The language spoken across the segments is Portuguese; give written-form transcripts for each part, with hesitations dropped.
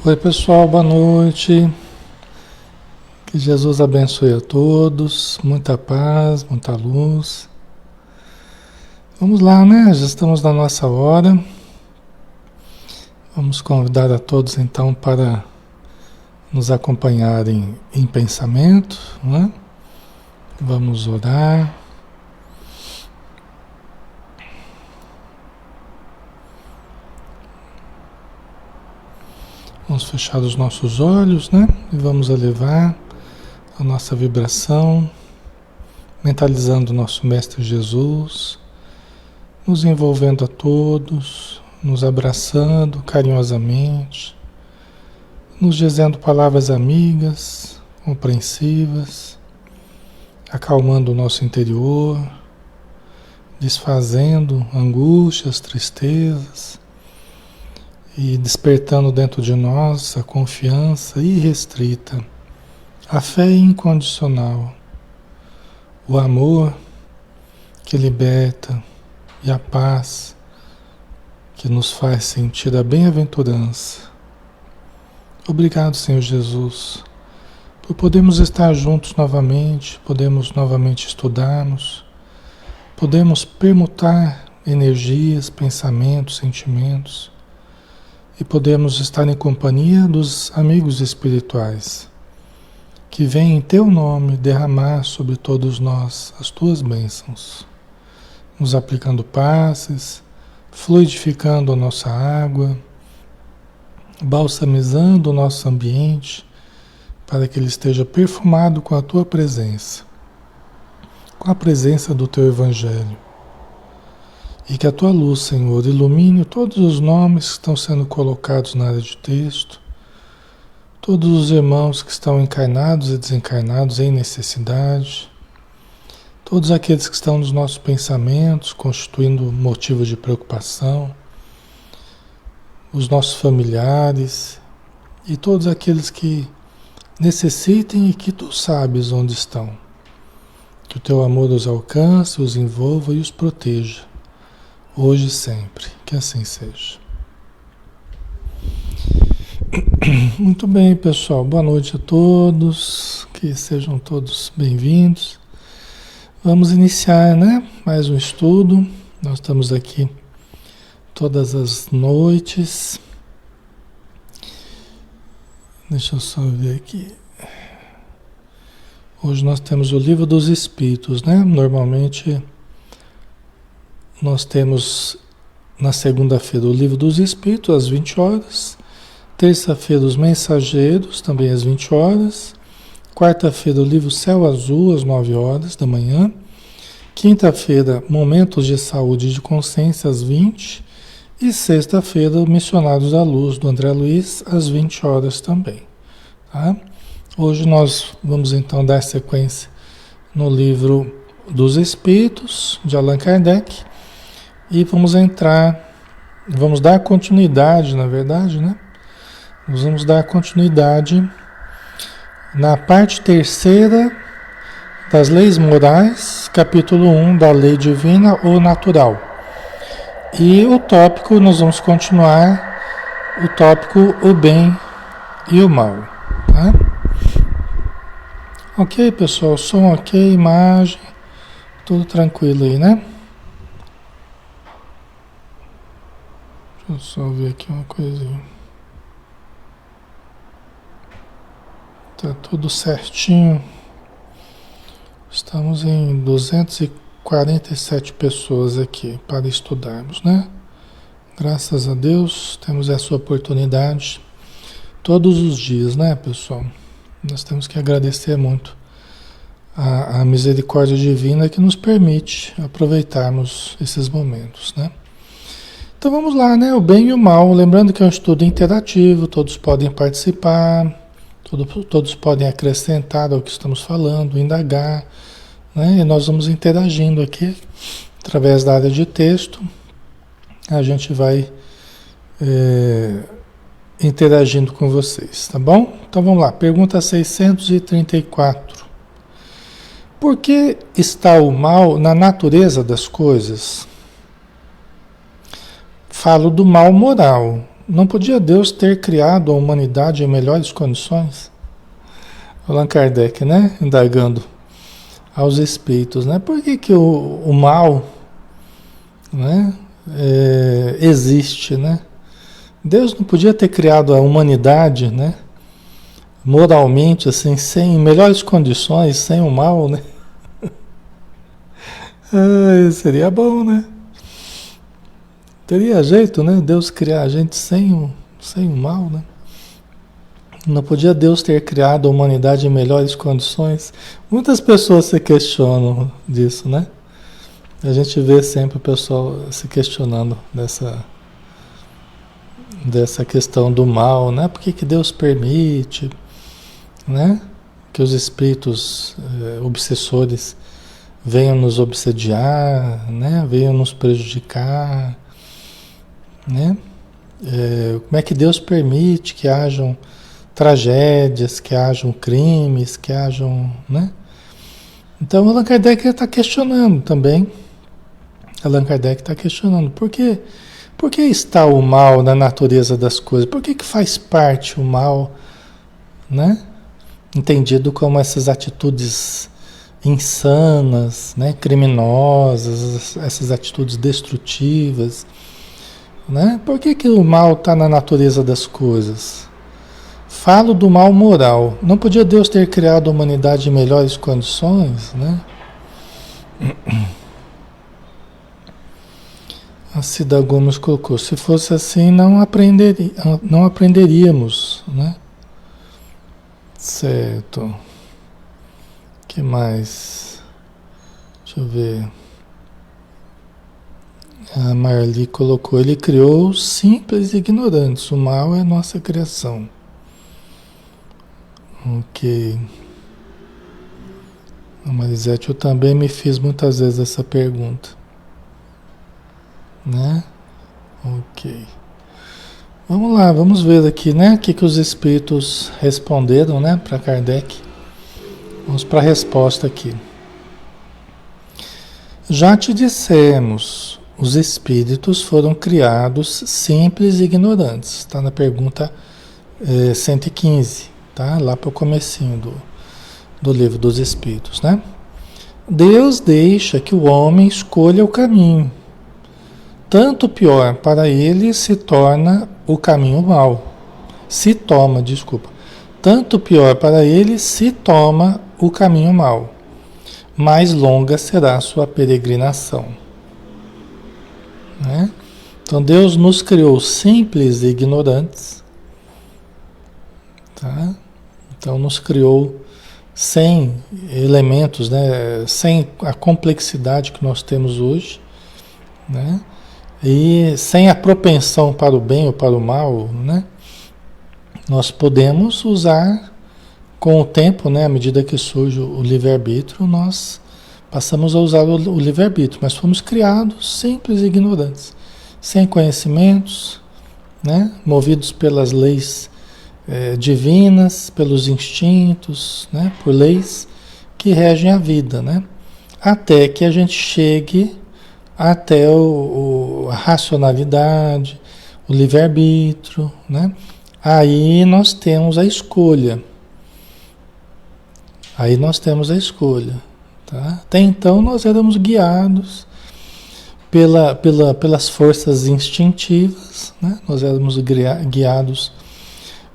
Oi, pessoal, boa noite. Que Jesus abençoe a todos. Muita paz, muita luz. Vamos lá, né? Já estamos na nossa hora. Vamos convidar a todos então para nos acompanharem em pensamento, né? Vamos orar. Vamos fechar os nossos olhos, né? E vamos elevar a nossa vibração, mentalizando o nosso Mestre Jesus, nos envolvendo a todos, nos abraçando carinhosamente, nos dizendo palavras amigas, compreensivas, acalmando o nosso interior, desfazendo angústias, tristezas e despertando dentro de nós a confiança irrestrita, a fé incondicional, o amor que liberta e a paz que nos faz sentir a bem-aventurança. Obrigado, Senhor Jesus, por podermos estar juntos novamente, podemos novamente estudarmos, podemos permutar energias, pensamentos, sentimentos e podemos estar em companhia dos amigos espirituais que vêm em Teu nome derramar sobre todos nós as Tuas bênçãos, nos aplicando passes, fluidificando a nossa água, balsamizando o nosso ambiente para que ele esteja perfumado com a Tua presença, com a presença do Teu Evangelho. E que a Tua luz, Senhor, ilumine todos os nomes que estão sendo colocados na área de texto, todos os irmãos que estão encarnados e desencarnados em necessidade, todos aqueles que estão nos nossos pensamentos, constituindo motivo de preocupação, os nossos familiares e todos aqueles que necessitem e que Tu sabes onde estão. Que o Teu amor os alcance, os envolva e os proteja, hoje e sempre. Que assim seja. Muito bem, pessoal. Boa noite a todos. Que sejam todos bem-vindos. Vamos iniciar, né? Mais um estudo. Nós estamos aqui todas as noites. Deixa eu só ver aqui. Hoje nós temos o Livro dos Espíritos, né? Normalmente nós temos na segunda-feira o Livro dos Espíritos às 20 horas. Terça-feira os Mensageiros, também às 20 horas. Quarta-feira o livro Céu Azul, às 9 horas da manhã. Quinta-feira, Momentos de Saúde e de Consciência, às 20. E sexta-feira, Missionários da Luz, do André Luiz, às 20 horas também. Tá? Hoje nós vamos então dar sequência no Livro dos Espíritos, de Allan Kardec. E vamos dar continuidade, na verdade, né? Nós vamos dar continuidade na parte terceira das Leis Morais, capítulo 1 da Lei Divina ou Natural. E o tópico, nós vamos continuar o tópico o bem e o mal. Tá? Ok, pessoal? Som ok, imagem, tudo tranquilo aí, né? Deixa eu só ver aqui uma coisinha. Tá tudo certinho. Estamos em 247 pessoas aqui para estudarmos, né? Graças a Deus temos essa oportunidade todos os dias, né, pessoal? Nós temos que agradecer muito a misericórdia divina que nos permite aproveitarmos esses momentos, né? Então vamos lá, né? O bem e o mal. Lembrando que é um estudo interativo, todos podem participar. Todos podem acrescentar ao que estamos falando, indagar, né? E nós vamos interagindo aqui, através da área de texto, a gente vai interagindo com vocês, tá bom? Então vamos lá, pergunta 634. Por que está o mal na natureza das coisas? Falo do mal moral, Não podia Deus ter criado a humanidade em melhores condições? Allan Kardec, né? Indagando aos espíritos, né? Por que que o mal, né? Existe, né? Deus não podia ter criado a humanidade, né? Moralmente, assim, sem melhores condições, sem o mal, né? Seria bom, né? Teria jeito, né? Deus criar a gente sem o mal, né? Não podia Deus ter criado a humanidade em melhores condições? Muitas pessoas se questionam disso, né? A gente vê sempre o pessoal se questionando dessa questão do mal, né? Por que que Deus permite, né? Que os espíritos obsessores venham nos obsediar, né? Venham nos prejudicar, né? Como é que Deus permite que hajam tragédias, que hajam crimes, que hajam, né? Então Allan Kardec está questionando também. Allan Kardec está questionando por que está o mal na natureza das coisas? Por que faz parte o mal, né? Entendido como essas atitudes insanas, né? Criminosas, essas atitudes destrutivas, né? Por que o mal está na natureza das coisas? Falo do mal moral. Não podia Deus ter criado a humanidade em melhores condições, né? A Cida Gomes colocou, se fosse assim não aprenderíamos, né? Certo. Que mais? Deixa eu ver. A Marli colocou, ele criou os simples e ignorantes, o mal é nossa criação. Ok. A Marisete, eu também me fiz muitas vezes essa pergunta. Né? Ok. Vamos lá, vamos ver aqui, né? O que os espíritos responderam, né? Para Kardec. Vamos para a resposta aqui. Já te dissemos, os espíritos foram criados simples e ignorantes. Está na pergunta 115, tá? Lá para o comecinho do livro dos espíritos, né? Deus deixa que o homem escolha o caminho. Tanto pior para ele se torna o caminho mau. Tanto pior para ele se toma o caminho mau. Mais longa será a sua peregrinação. Né? Então Deus nos criou simples e ignorantes. Tá? Então nos criou sem elementos, né? Sem a complexidade que nós temos hoje. Né? E sem a propensão para o bem ou para o mal, né? Nós podemos usar com o tempo, né? À medida que surge o livre-arbítrio, nós passamos a usar o livre-arbítrio, mas fomos criados simples e ignorantes, sem conhecimentos, né? Movidos pelas leis divinas, pelos instintos, né? Por leis que regem a vida, né? Até que a gente chegue até a racionalidade, o livre-arbítrio, né? Aí nós temos a escolha. Tá? Até então nós éramos guiados pelas forças instintivas, né? Nós éramos guiados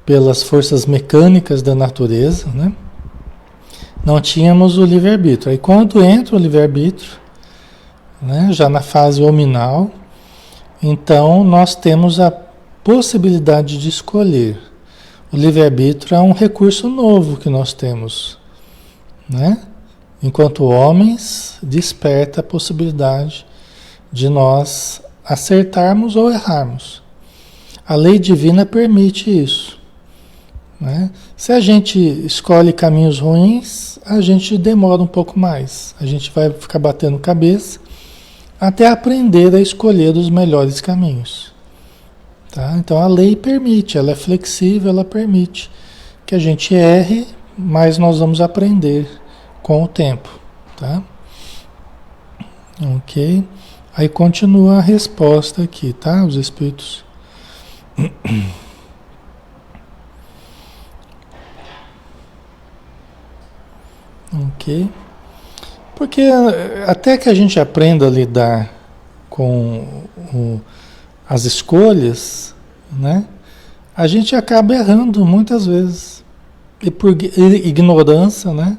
pelas forças mecânicas da natureza, né? Não tínhamos o livre-arbítrio. Aí quando entra o livre-arbítrio, né, já na fase hominal, então nós temos a possibilidade de escolher. O livre-arbítrio é um recurso novo que nós temos, né? Enquanto homens, desperta a possibilidade de nós acertarmos ou errarmos. A lei divina permite isso, né? Se a gente escolhe caminhos ruins, a gente demora um pouco mais. A gente vai ficar batendo cabeça até aprender a escolher os melhores caminhos. Tá? Então a lei permite, ela é flexível, ela permite que a gente erre, mas nós vamos aprender com o tempo. Tá? Ok? Aí continua a resposta aqui, tá? Os espíritos Ok? Porque até que a gente aprenda a lidar com as escolhas, né? A gente acaba errando muitas vezes. E por ignorância, né?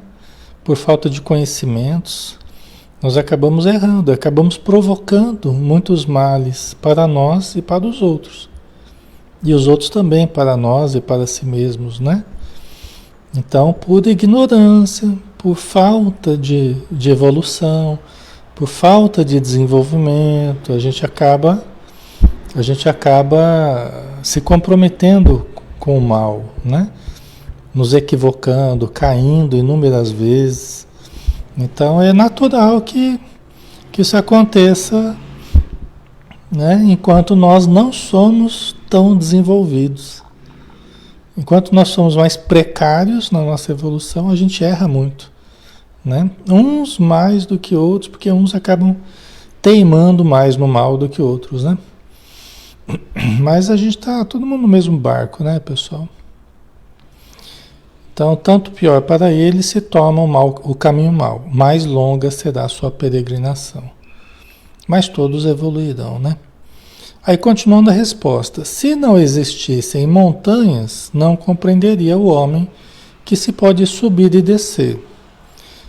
Por falta de conhecimentos, nós acabamos errando, acabamos provocando muitos males para nós e para os outros. E os outros também para nós e para si mesmos, né? Então, por ignorância, por falta de evolução, por falta de desenvolvimento, a gente acaba se comprometendo com o mal, né? Nos equivocando, caindo inúmeras vezes. Então é natural que isso aconteça, né? Enquanto nós não somos tão desenvolvidos. Enquanto nós somos mais precários na nossa evolução, a gente erra muito, né? Uns mais do que outros, porque uns acabam teimando mais no mal do que outros, né? Mas a gente está todo mundo no mesmo barco, né, pessoal? Então, tanto pior para ele se toma o caminho mau. Mais longa será a sua peregrinação. Mas todos evoluirão, né? Aí, continuando a resposta. Se não existissem montanhas, não compreenderia o homem que se pode subir e descer.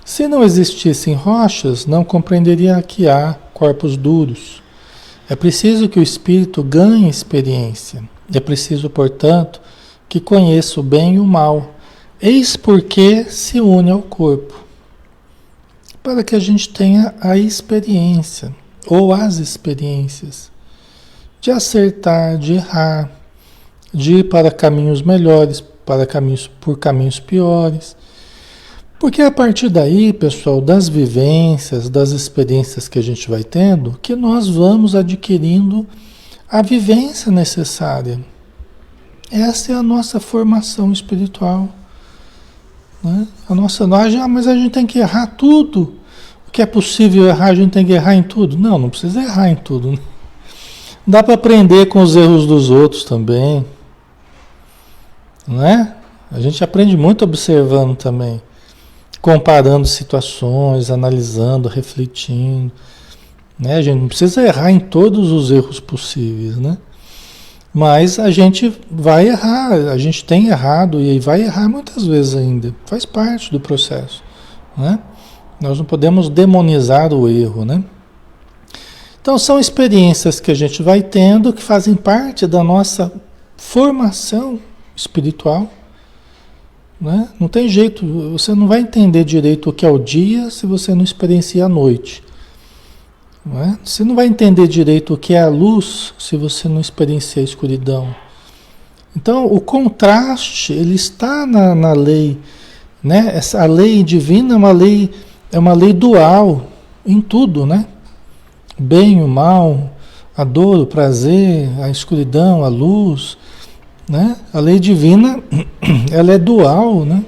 Se não existissem rochas, não compreenderia que há corpos duros. É preciso que o espírito ganhe experiência. É preciso, portanto, que conheça o bem e o mal. Eis porque se une ao corpo. Para que a gente tenha a experiência, ou as experiências, de acertar, de errar, de ir para caminhos melhores, por caminhos piores. Porque a partir daí, pessoal, das vivências, das experiências que a gente vai tendo, que nós vamos adquirindo a vivência necessária. Essa é a nossa formação espiritual. Né? Mas a gente tem que errar tudo. O que é possível errar, a gente tem que errar em tudo. Não, não precisa errar em tudo. Né? Dá para aprender com os erros dos outros também. Não é? A gente aprende muito observando também. Comparando situações, analisando, refletindo. Né? A gente não precisa errar em todos os erros possíveis, né? Mas a gente vai errar, a gente tem errado e vai errar muitas vezes ainda. Faz parte do processo, né? Nós não podemos demonizar o erro, né? Então são experiências que a gente vai tendo que fazem parte da nossa formação espiritual, né? Não tem jeito, você não vai entender direito o que é o dia se você não experiencia a noite. Não é? Você não vai entender direito o que é a luz se você não experiencia a escuridão. Então, o contraste, ele está na lei, né? A lei divina é uma lei dual em tudo, né? O bem, o mal, a dor, o prazer, a escuridão, a luz, né? A lei divina, ela é dual, né?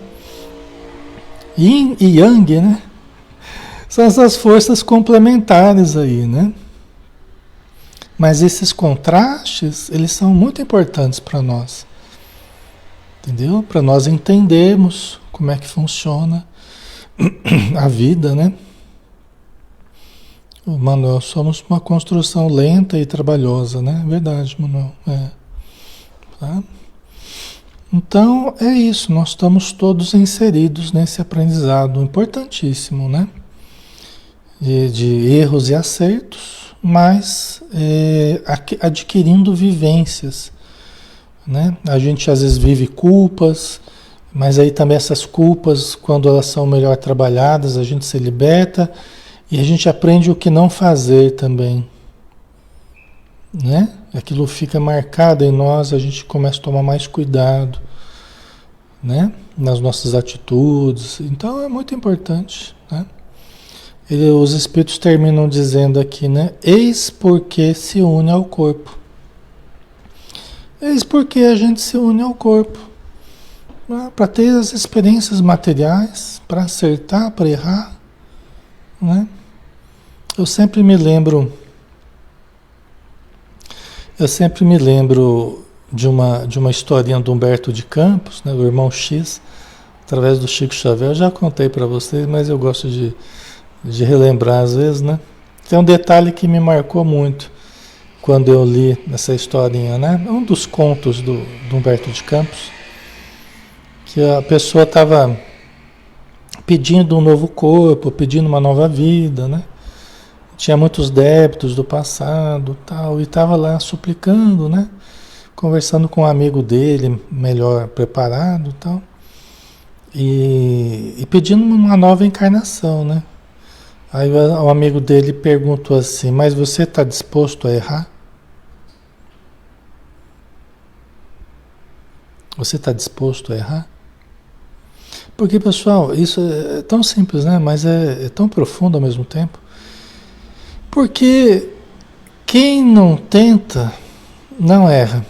Yin e Yang, né? São essas forças complementares aí, né? Mas esses contrastes, eles são muito importantes para nós. Entendeu? Para nós entendermos como é que funciona a vida, né? Manuel, somos uma construção lenta e trabalhosa, né? Verdade, Manuel. Tá? Então, é isso. Nós estamos todos inseridos nesse aprendizado importantíssimo, né? De erros e acertos, mas adquirindo vivências, né? A gente às vezes vive culpas, mas aí também essas culpas, quando elas são melhor trabalhadas, a gente se liberta e a gente aprende o que não fazer também, né? Aquilo fica marcado em nós, a gente começa a tomar mais cuidado, né? Nas nossas atitudes. Então é muito importante, né? Os espíritos terminam dizendo aqui, né? Eis porque se une ao corpo. Eis porque a gente se une ao corpo. Né? Para ter as experiências materiais, para acertar, para errar. Né? Eu sempre me lembro de uma historinha do Humberto de Campos, né, o irmão X, através do Chico Xavier. Eu já contei para vocês, mas eu gosto de relembrar às vezes, né? Tem um detalhe que me marcou muito quando eu li essa historinha, né? Um dos contos do Humberto de Campos, que a pessoa estava pedindo um novo corpo, pedindo uma nova vida, né? Tinha muitos débitos do passado, tal, e estava lá suplicando, né? Conversando com um amigo dele, melhor preparado, tal, e pedindo uma nova encarnação, né? Aí o amigo dele perguntou assim: mas você está disposto a errar? Você está disposto a errar? Porque, pessoal, isso é tão simples, né? Mas é tão profundo ao mesmo tempo. Porque quem não tenta, não erra.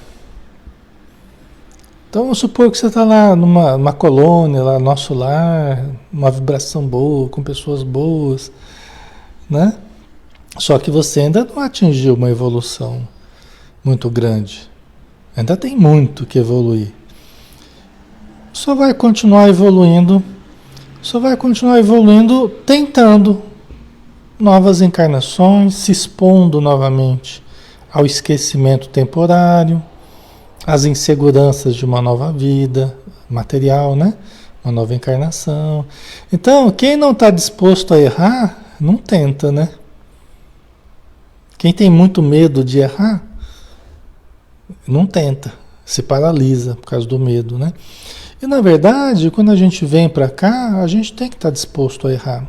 Então, vamos supor que você está lá numa colônia, lá no nosso lar, uma vibração boa, com pessoas boas, né? Só que você ainda não atingiu uma evolução muito grande. Ainda tem muito que evoluir. Só vai continuar evoluindo tentando novas encarnações, se expondo novamente ao esquecimento temporário, às inseguranças de uma nova vida material, né? Uma nova encarnação. Então, quem não está disposto a errar, não tenta, né? Quem tem muito medo de errar, não tenta, se paralisa por causa do medo, né? E na verdade, quando a gente vem para cá, a gente tem que estar disposto a errar.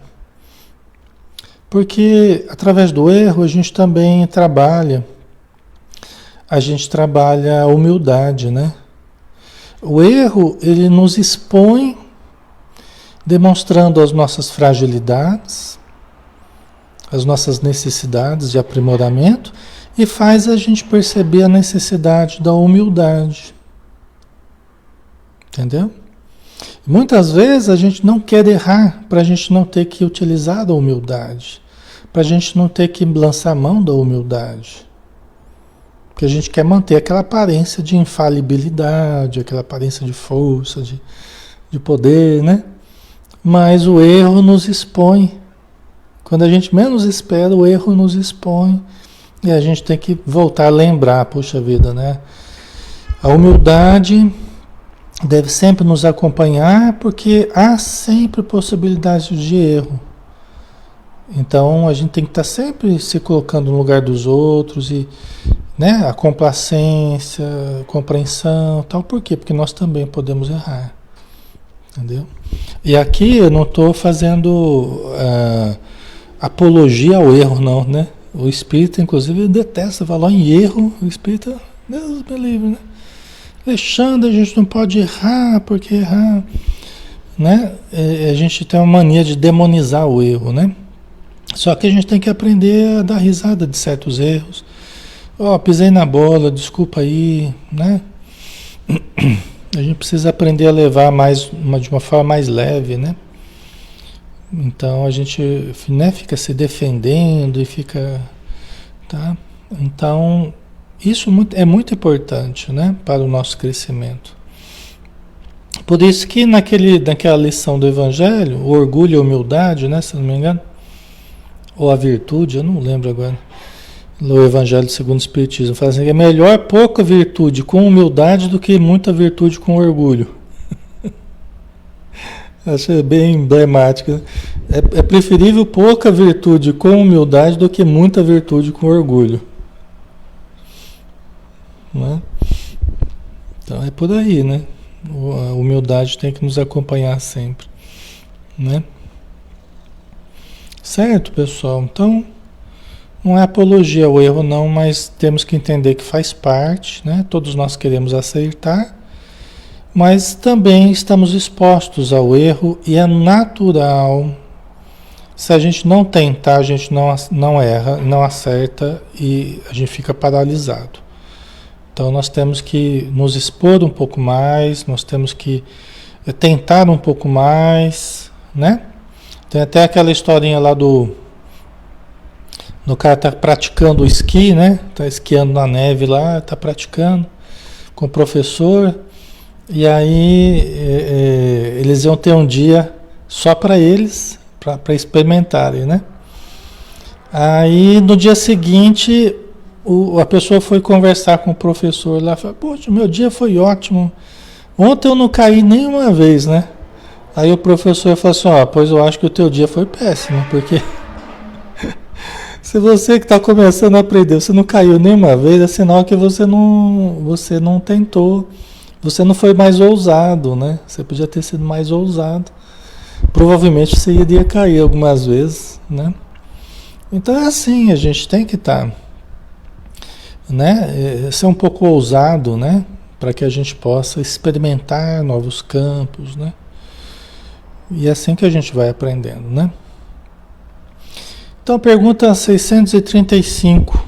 Porque através do erro a gente também trabalha a humildade, né? O erro, ele nos expõe, demonstrando as nossas fragilidades, as nossas necessidades de aprimoramento, e faz a gente perceber a necessidade da humildade. Entendeu? Muitas vezes a gente não quer errar para a gente não ter que utilizar a humildade, para a gente não ter que lançar mão da humildade. Porque a gente quer manter aquela aparência de infalibilidade, aquela aparência de força, de poder, né? Mas o erro nos expõe. Quando a gente menos espera, o erro nos expõe. E a gente tem que voltar a lembrar, poxa vida, né? A humildade deve sempre nos acompanhar, porque há sempre possibilidade de erro. Então a gente tem que estar sempre se colocando no lugar dos outros e, né, a complacência, a compreensão, tal. Por quê? Porque nós também podemos errar. Entendeu? E aqui eu não estou fazendo apologia ao erro, não, né? O espírita, inclusive, detesta falar em erro. O espírita, Deus me livre, né? Alexandre, a gente não pode errar, porque errar, né? A gente tem uma mania de demonizar o erro, né? Só que a gente tem que aprender a dar risada de certos erros. Pisei na bola, desculpa aí, né? A gente precisa aprender a levar de uma forma mais leve, né? Então a gente, né, fica se defendendo e fica, tá? Então isso é muito importante, né, para o nosso crescimento. Por isso que naquela lição do Evangelho, o orgulho e a humildade, né, se não me engano, ou a virtude, eu não lembro agora, no Evangelho segundo o Espiritismo, fala assim, que é melhor pouca virtude com humildade do que muita virtude com orgulho. Acho bem emblemático, né? É preferível pouca virtude com humildade do que muita virtude com orgulho. Né? Então é por aí, né? A humildade tem que nos acompanhar sempre, né? Certo, pessoal? Então, não é apologia ao erro não, mas temos que entender que faz parte, né? Todos nós queremos acertar, mas também estamos expostos ao erro e é natural. Se a gente não tentar, a gente não erra, não acerta e a gente fica paralisado. Então nós temos que nos expor um pouco mais, nós temos que tentar um pouco mais, né? Tem até aquela historinha lá do cara tá praticando o esqui, né? Tá esquiando na neve lá, tá praticando. com o professor, e aí eles iam ter um dia só para eles, para experimentarem, né? Aí no dia seguinte a pessoa foi conversar com o professor lá, falou, poxa, meu dia foi ótimo, ontem eu não caí nenhuma vez, né? Aí o professor falou assim, ó, pois eu acho que o teu dia foi péssimo, porque se você que está começando a aprender, você não caiu nenhuma vez, é sinal que você não tentou, você não foi mais ousado, né? Você podia ter sido mais ousado. Provavelmente você iria cair algumas vezes, né? Então é assim, a gente tem que estar, né? Ser um pouco ousado, né? Para que a gente possa experimentar novos campos, né? E é assim que a gente vai aprendendo, né? Então, pergunta 635.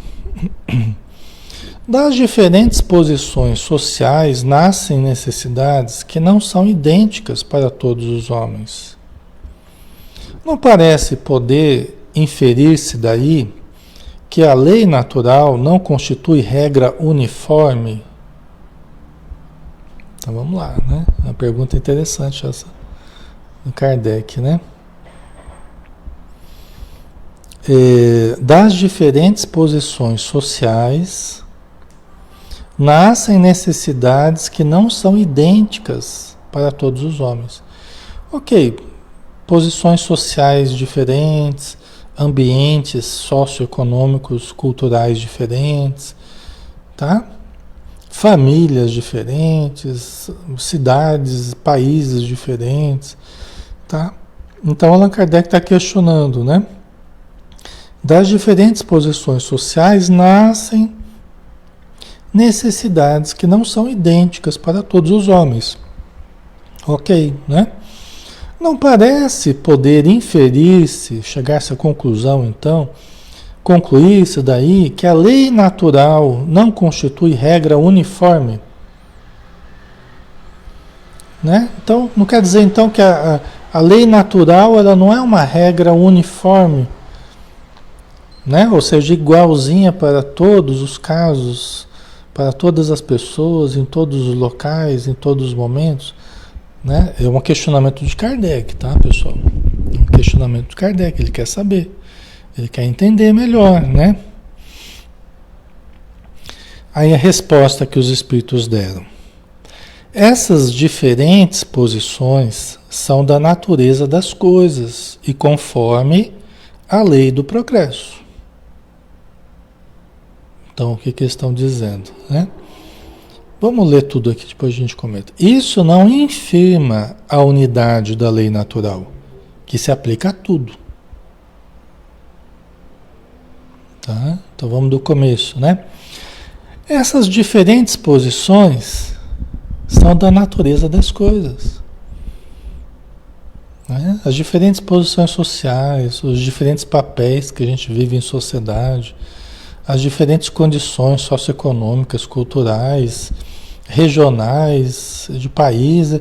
Das diferentes posições sociais nascem necessidades que não são idênticas para todos os homens. Não parece poder inferir-se daí que a lei natural não constitui regra uniforme? Então vamos lá, né? Uma pergunta interessante essa do Kardec, né? Das diferentes posições sociais nascem necessidades que não são idênticas para todos os homens. Ok, posições sociais diferentes, ambientes socioeconômicos, culturais diferentes, tá? Famílias diferentes, cidades, países diferentes, tá? Então Allan Kardec está questionando, né? Das diferentes posições sociais nascem necessidades que não são idênticas para todos os homens. Ok, né? Não parece poder inferir-se, chegar-se à conclusão, então, concluir-se daí que a lei natural não constitui regra uniforme. Né? Então, não quer dizer então que a lei natural ela não é uma regra uniforme, né? Ou seja, igualzinha para todos os casos, para todas as pessoas, em todos os locais, em todos os momentos, né? É um questionamento de Kardec, tá, pessoal? É um questionamento de Kardec, ele quer saber, ele quer entender melhor, né? Aí a resposta que os espíritos deram. Essas diferentes posições são da natureza das coisas e conforme a lei do progresso. Então, o que eles estão dizendo, né? Vamos ler tudo aqui, depois a gente comenta. Isso não infirma a unidade da lei natural, que se aplica a tudo. Tá? Então, vamos do começo, né? Essas diferentes posições são da natureza das coisas. Né? As diferentes posições sociais, os diferentes papéis que a gente vive em sociedade, as diferentes condições socioeconômicas, culturais, regionais, de país,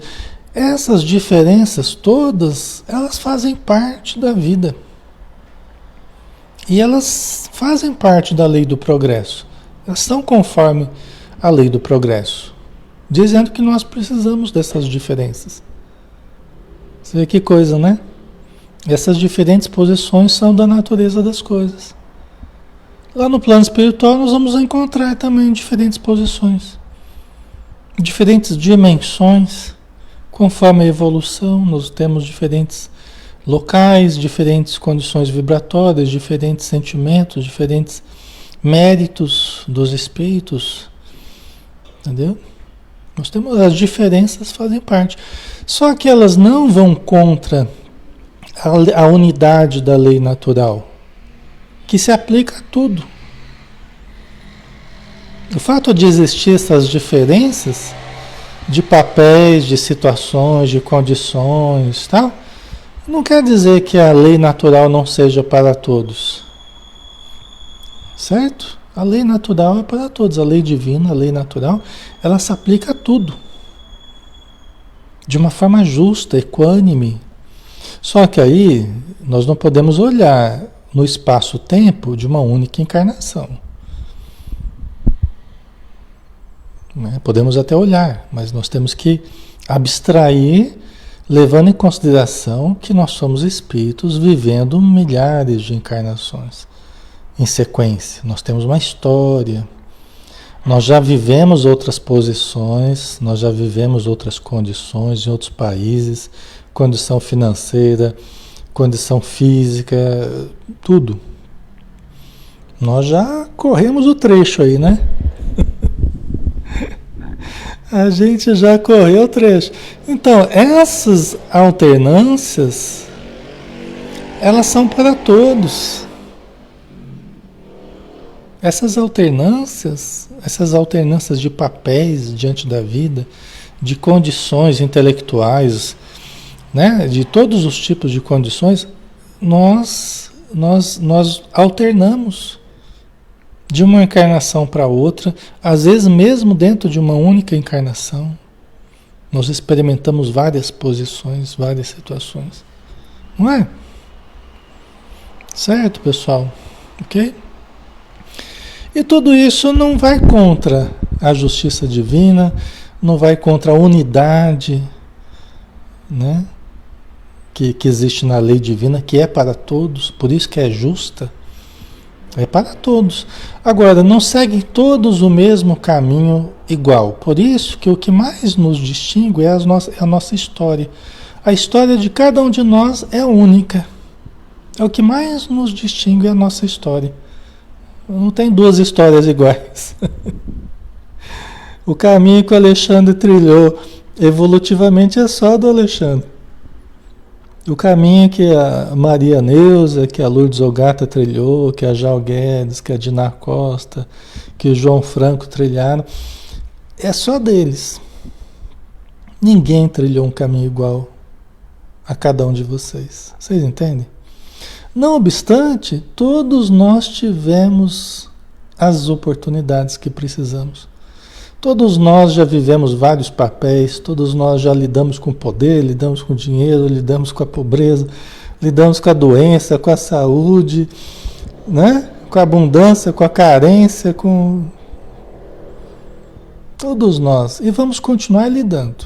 essas diferenças todas, elas fazem parte da vida. E elas fazem parte da lei do progresso. Elas são conforme a lei do progresso, dizendo que nós precisamos dessas diferenças. Você vê que coisa, né? Essas diferentes posições são da natureza das coisas. Lá no plano espiritual nós vamos encontrar também diferentes posições, diferentes dimensões, conforme a evolução, nós temos diferentes locais, diferentes condições vibratórias, diferentes sentimentos, diferentes méritos dos espíritos, entendeu? Nós temos, as diferenças fazem parte, só que elas não vão contra a unidade da lei natural, que se aplica a tudo. O fato de existir essas diferenças de papéis, de situações, de condições, tal, não quer dizer que a lei natural não seja para todos. Certo? A lei natural é para todos. A lei divina, a lei natural, ela se aplica a tudo. De uma forma justa, equânime. Só que aí nós não podemos olhar no espaço-tempo de uma única encarnação. né? Podemos até olhar, mas nós temos que abstrair, levando em consideração que nós somos espíritos vivendo milhares de encarnações em sequência. Nós temos uma história, nós já vivemos outras posições, nós já vivemos outras condições em outros países, condição financeira, condição física, tudo. Nós já corremos o trecho aí, né? A gente já correu o trecho. Então, essas alternâncias, elas são para todos. Essas alternâncias de papéis diante da vida, de condições intelectuais, né? De todos os tipos de condições, nós alternamos de uma encarnação para outra, às vezes mesmo dentro de uma única encarnação. Nós experimentamos várias posições, várias situações. Não é? Certo, pessoal? Ok? E tudo isso não vai contra a justiça divina, não vai contra a unidade, né? Que existe na lei divina, que é para todos, por isso que é justa, é para todos. Agora, não seguem todos o mesmo caminho igual, por isso que o que mais nos distingue é a nossa história. A história de cada um de nós é única, é o que mais nos distingue é a nossa história. Não tem duas histórias iguais. O caminho que o Alexandre trilhou evolutivamente é só do Alexandre. O caminho que a Maria Neuza, que a Lourdes Ogata trilhou, que a Jal Guedes, que a Dinar Costa, que o João Franco trilharam, é só deles. Ninguém trilhou um caminho igual a cada um de vocês. Vocês entendem? Não obstante, todos nós tivemos as oportunidades que precisamos. Todos nós já vivemos vários papéis, todos nós já lidamos com poder, lidamos com dinheiro, lidamos com a pobreza, lidamos com a doença, com a saúde, né? Com a abundância, com a carência, com todos nós. E vamos continuar lidando.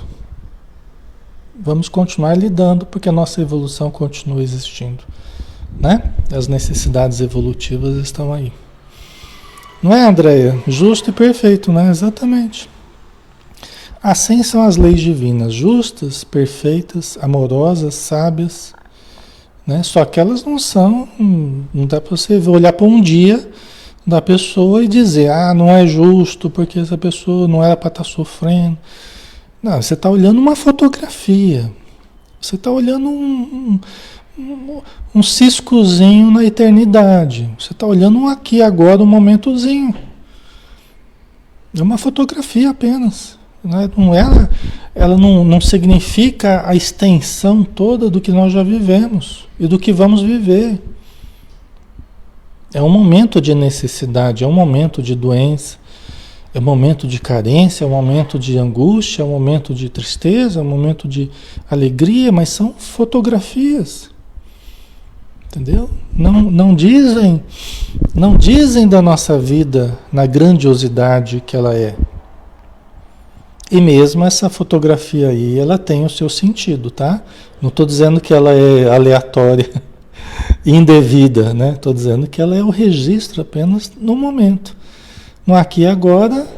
Vamos continuar lidando porque a nossa evolução continua existindo. Né? As necessidades evolutivas estão aí. Não é, Andréia? Justo e perfeito, né? Exatamente. Assim são as leis divinas, justas, perfeitas, amorosas, sábias, né? Só que elas não são, não dá para você olhar para um dia da pessoa e dizer, não é justo porque essa pessoa não era para estar sofrendo. Não, você está olhando uma fotografia, você está olhando um ciscozinho na eternidade. Você está olhando um aqui, agora, um momentozinho. É uma fotografia apenas. Né? Ela não significa a extensão toda do que nós já vivemos e do que vamos viver. É um momento de necessidade, é um momento de doença, é um momento de carência, é um momento de angústia, é um momento de tristeza, é um momento de alegria, mas são fotografias. Entendeu? Não dizem da nossa vida na grandiosidade que ela é. E mesmo essa fotografia aí, ela tem o seu sentido, tá? Não estou dizendo que ela é aleatória, indevida, né? Estou dizendo que ela é o registro apenas no momento, no aqui e agora,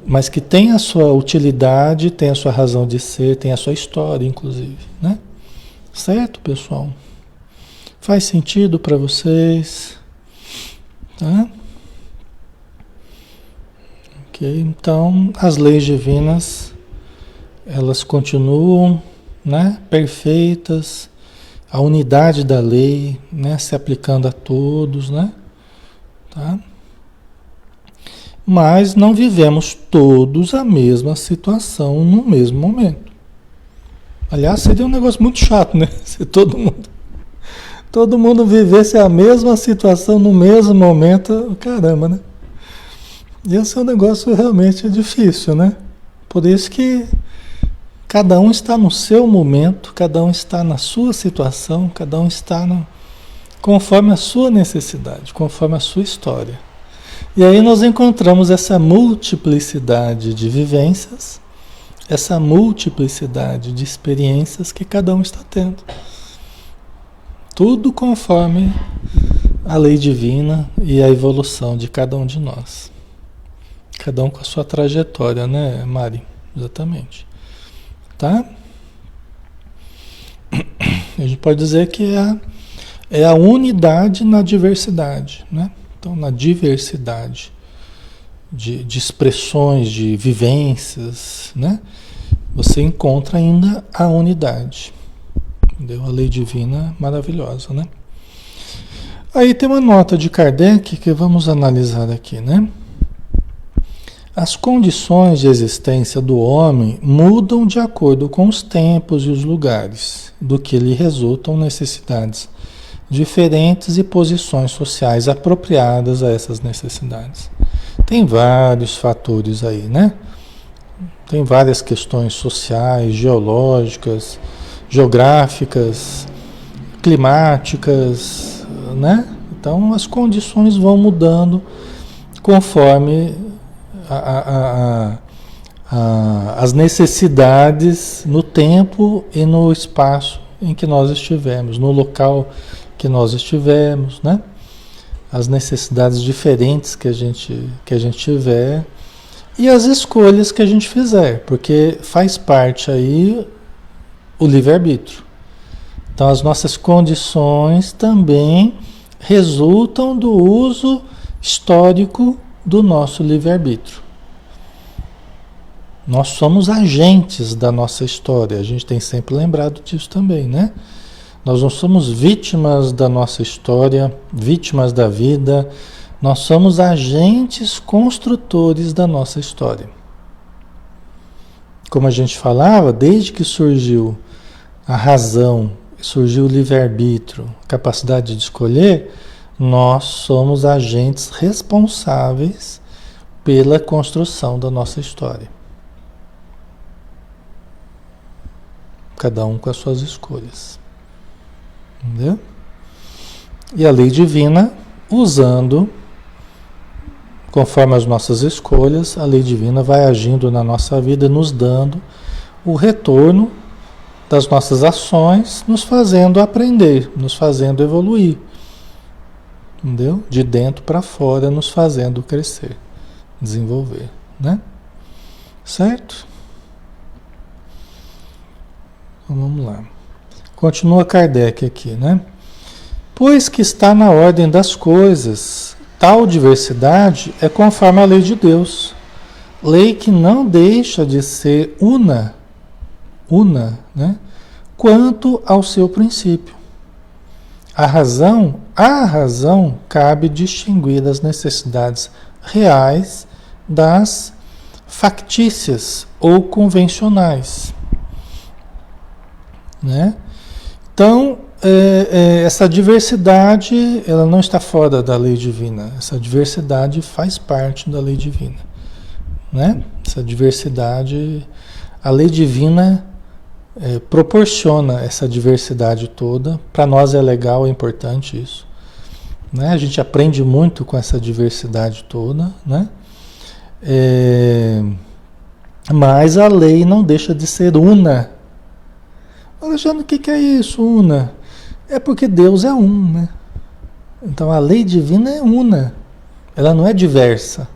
mas que tem a sua utilidade, tem a sua razão de ser, tem a sua história, inclusive, né? Certo, pessoal? Faz sentido para vocês? Tá? Ok, então as leis divinas, elas continuam, né, perfeitas, a unidade da lei, né, se aplicando a todos, né? Tá? Mas não vivemos todos a mesma situação no mesmo momento. Aliás, seria um negócio muito chato, né? Se todo mundo vivesse a mesma situação no mesmo momento, caramba, né? Esse é um negócio realmente difícil, né? Por isso que cada um está no seu momento, cada um está na sua situação, cada um está conforme a sua necessidade, conforme a sua história. E aí nós encontramos essa multiplicidade de vivências, essa multiplicidade de experiências que cada um está tendo. Tudo conforme a lei divina e a evolução de cada um de nós. Cada um com a sua trajetória, né, Mari? Exatamente. Tá? A gente pode dizer que é a unidade na diversidade, né? Então, na diversidade de expressões, de vivências, né? Você encontra ainda a unidade. Entendeu? A lei divina maravilhosa, né? Aí tem uma nota de Kardec que vamos analisar aqui, né? As condições de existência do homem mudam de acordo com os tempos e os lugares, do que lhe resultam necessidades diferentes e posições sociais apropriadas a essas necessidades. Tem vários fatores aí, né? Tem várias questões sociais, geológicas, geográficas, climáticas, né? Então as condições vão mudando conforme as necessidades no tempo e no espaço em que nós estivemos, no local que nós estivemos, né? As necessidades diferentes que a gente tiver e as escolhas que a gente fizer, porque faz parte aí o livre-arbítrio. Então as nossas condições também resultam do uso histórico do nosso livre-arbítrio. Nós somos agentes da nossa história, a gente tem sempre lembrado disso também, né? Nós não somos vítimas da nossa história, vítimas da vida, nós somos agentes construtores da nossa história. Como a gente falava, desde que surgiu a razão, surgiu o livre-arbítrio, a capacidade de escolher, nós somos agentes responsáveis pela construção da nossa história. Cada um com as suas escolhas. Entendeu? E a lei divina, usando, conforme as nossas escolhas, a lei divina vai agindo na nossa vida, nos dando o retorno das nossas ações, nos fazendo aprender, nos fazendo evoluir. Entendeu? De dentro para fora, nos fazendo crescer, desenvolver, né? Certo? Então, vamos lá. Continua Kardec aqui, né? Pois que está na ordem das coisas, tal diversidade é conforme a lei de Deus, lei que não deixa de ser una, né? Quanto ao seu princípio. A razão cabe distinguir as necessidades reais das factícias ou convencionais, né? Então, essa diversidade, ela não está fora da lei divina. Essa diversidade faz parte da lei divina, né? Essa diversidade, a lei divina proporciona essa diversidade toda. Para nós é legal, é importante isso, né? A gente aprende muito com essa diversidade toda, né? Mas a lei não deixa de ser una. Alexandre, o que é isso, una? É porque Deus é um, né? Então a lei divina é una. Ela não é diversa.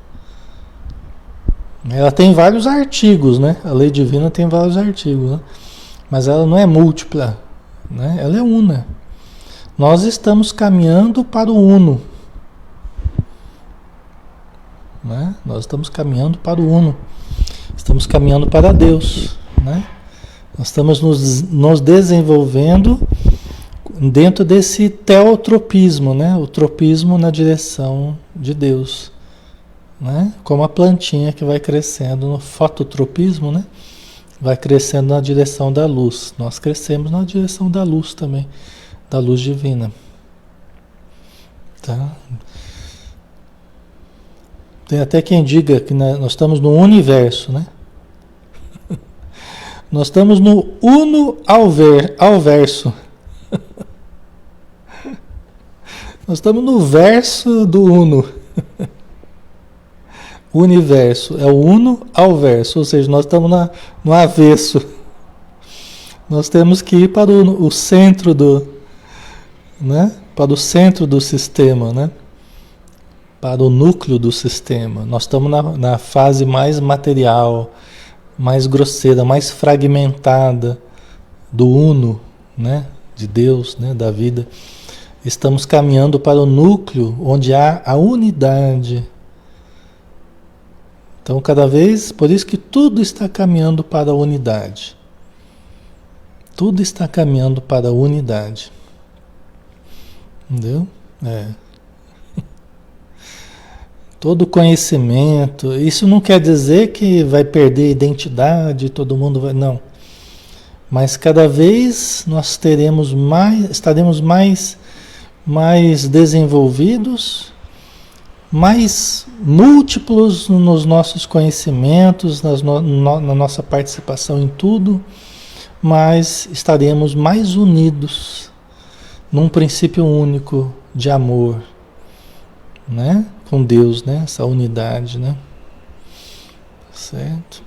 Ela tem vários artigos, né? A lei divina tem vários artigos, né? Mas ela não é múltipla, né? Ela é una. Nós estamos caminhando para o uno, né? Nós estamos caminhando para o uno. Estamos caminhando para Deus, né? Nós estamos nos desenvolvendo dentro desse teotropismo, né? O tropismo na direção de Deus, né? Como a plantinha que vai crescendo no fototropismo, né? Vai crescendo na direção da luz. Nós crescemos na direção da luz também, da luz divina. Tá? Tem até quem diga que nós estamos no universo, né? Nós estamos no uno ao verso. Nós estamos no verso do uno. universo, é o uno ao verso, ou seja, nós estamos no avesso. Nós temos que ir para o centro né? Para o centro do sistema, né? Para o núcleo do sistema. Nós estamos na fase mais material, mais grosseira, mais fragmentada do uno, né? De Deus, né? Da vida. Estamos caminhando para o núcleo onde há a unidade. Então, cada vez, por isso que tudo está caminhando para a unidade. Tudo está caminhando para a unidade. Entendeu? Todo conhecimento, isso não quer dizer que vai perder a identidade, todo mundo vai, não. Mas cada vez nós estaremos mais desenvolvidos, mais múltiplos nos nossos conhecimentos, na nossa participação em tudo, mas estaremos mais unidos num princípio único de amor, né? Com Deus, né? Essa unidade, né? Certo?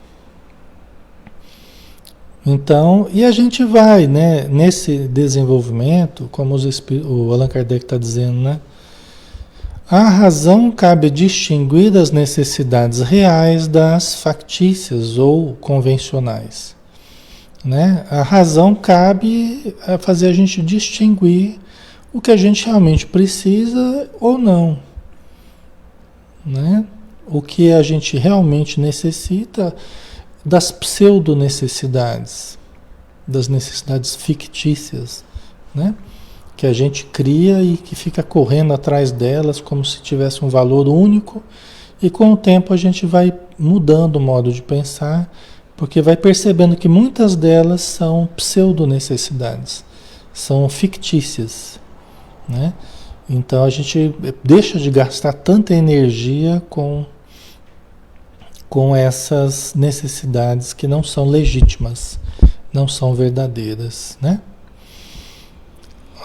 Então, e a gente vai, né? Nesse desenvolvimento, como o Allan Kardec está dizendo, né? A razão cabe distinguir as necessidades reais das factícias ou convencionais. Né? A razão cabe a fazer a gente distinguir o que a gente realmente precisa ou não. Né? O que a gente realmente necessita das pseudo-necessidades, das necessidades fictícias, né? Que a gente cria e que fica correndo atrás delas como se tivesse um valor único, e com o tempo a gente vai mudando o modo de pensar, porque vai percebendo que muitas delas são pseudo-necessidades, são fictícias, né? Então a gente deixa de gastar tanta energia com essas necessidades que não são legítimas, não são verdadeiras, né?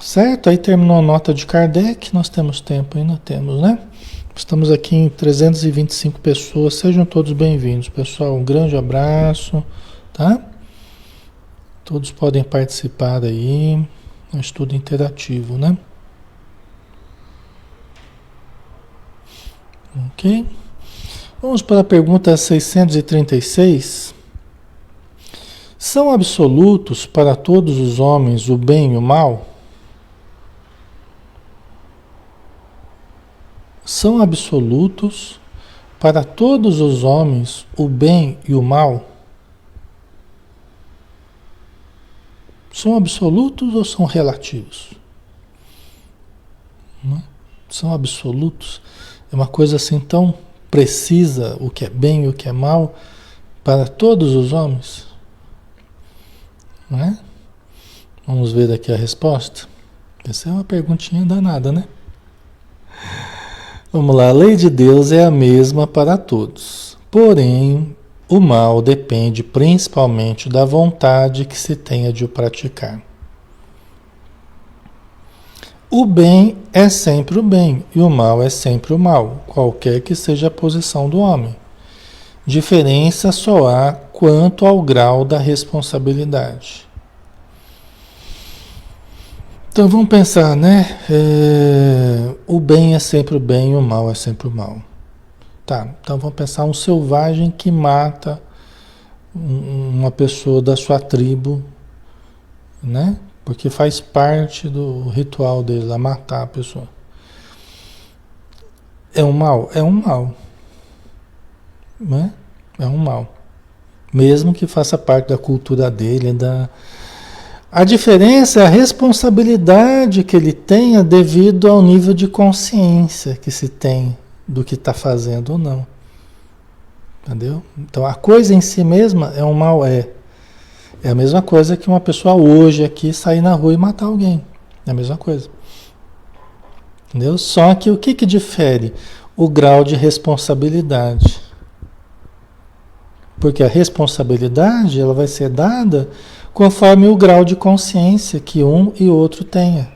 Certo? Aí terminou a nota de Kardec, nós temos tempo, ainda temos, né? Estamos aqui em 325 pessoas, sejam todos bem-vindos, pessoal, um grande abraço, tá? Todos podem participar aí, é um estudo interativo, né? Ok? Vamos para a pergunta 636. São absolutos para todos os homens o bem e o mal? São absolutos para todos os homens o bem e o mal? São absolutos ou são relativos? Não é? São absolutos. É uma coisa assim tão precisa, o que é bem e o que é mal, para todos os homens? Não é? Vamos ver aqui a resposta. Essa é uma perguntinha danada, né? Vamos lá, a lei de Deus é a mesma para todos. Porém, o mal depende principalmente da vontade que se tenha de o praticar. O bem é sempre o bem e o mal é sempre o mal, qualquer que seja a posição do homem. Diferença só há quanto ao grau da responsabilidade. Então vamos pensar, né? O bem é sempre o bem e o mal é sempre o mal. Tá, então vamos pensar um selvagem que mata uma pessoa da sua tribo, né? Porque faz parte do ritual dele lá, matar a pessoa. É um mal? É um mal. Né? É um mal. Mesmo que faça parte da cultura dele, A diferença é a responsabilidade que ele tenha devido ao nível de consciência que se tem do que está fazendo ou não. Entendeu? Então a coisa em si mesma é um mal, é. É a mesma coisa que uma pessoa hoje aqui sair na rua e matar alguém. É a mesma coisa. Entendeu? Só que o que difere? O grau de responsabilidade. Porque a responsabilidade ela vai ser dada conforme o grau de consciência que um e outro tenha.